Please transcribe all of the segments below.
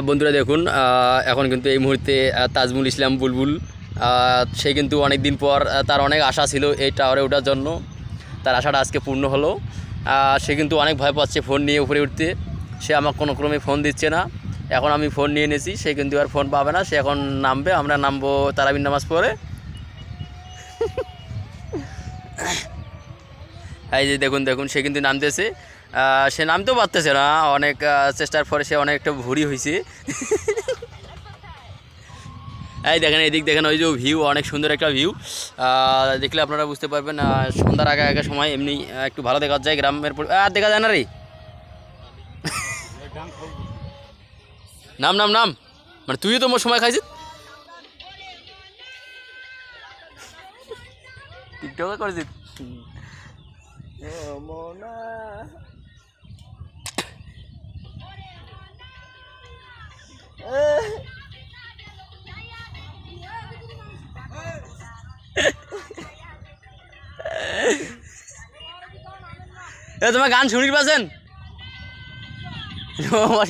বন্ধুরা দেখুন, এখন কিন্তু এই মুহূর্তে তাজমুল ইসলাম বুলবুল সে কিন্তু অনেক দিন পর তার অনেক আশা ছিল এই টাওয়ারে ওঠার জন্য। তার আশাটা আজকে পূর্ণ হলো। সে কিন্তু অনেক ভয় পাচ্ছে ফোন নিয়ে উপরে উঠতে। সে আমাকে কোনো ক্রমে ফোন দিচ্ছে না। এখন আমি ফোন নিয়ে এনেছি, সে কিন্তু আর ফোন পাবে না। সে এখন নামবে, আমরা নামবো তারাবির নামাজ পড়ে। এই যে দেখুন দেখুন, সে কিন্তু নামতেছে। সে নামতেও পারতেছে না, অনেক চেষ্টার পরে সে অনেকটা ভুঁড়ি হয়েছে। এই দেখেন, এদিক দেখেন, ওই যে ভিউ, অনেক সুন্দর একটা ভিউ। দেখলে আপনারা বুঝতে পারবেন। সন্ধ্যার আগে আগে সময় এমনি একটু ভালো দেখা যায় গ্রামের। আর দেখা যায় না রে। নাম নাম নাম, মানে তুইও তো মোর সময় খাইছিস। টিকটকে করেছিস। তোমার গান শুনির পাচ্ছেন?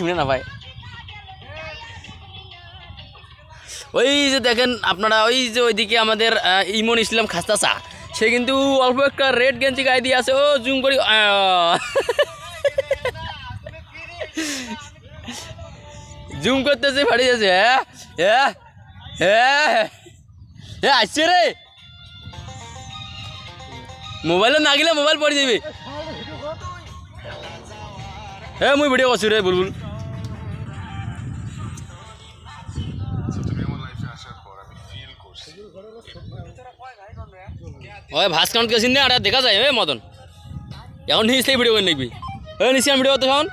শুনে না ভাই। ওই যে দেখেন আপনারা, ওই যে ওইদিকে আমাদের ইমন ইসলাম খাস্তা চা, সে কিন্তু অল্প একটা রেড গেঞ্জি গায়ে দিয়ে আছে। ও জুম করি, জুম করতেছে, ফাড়ি যাচ্ছে। হ্যাঁ হ্যাঁ হ্যাঁ, আসছে রে। মোবাইলে না গেলে মোবাইল পড়ে যাবে। হ্যাঁ, মুই ভিডিও করছি রে বুলবুল। ওই ভাস কাউন্ট গেছিস না, আর দেখা যায়। মদন এখন নিশ্চয়ই ভিডিও করে দেখবি। নিশ্চয় ভিডিও করতে শাওন।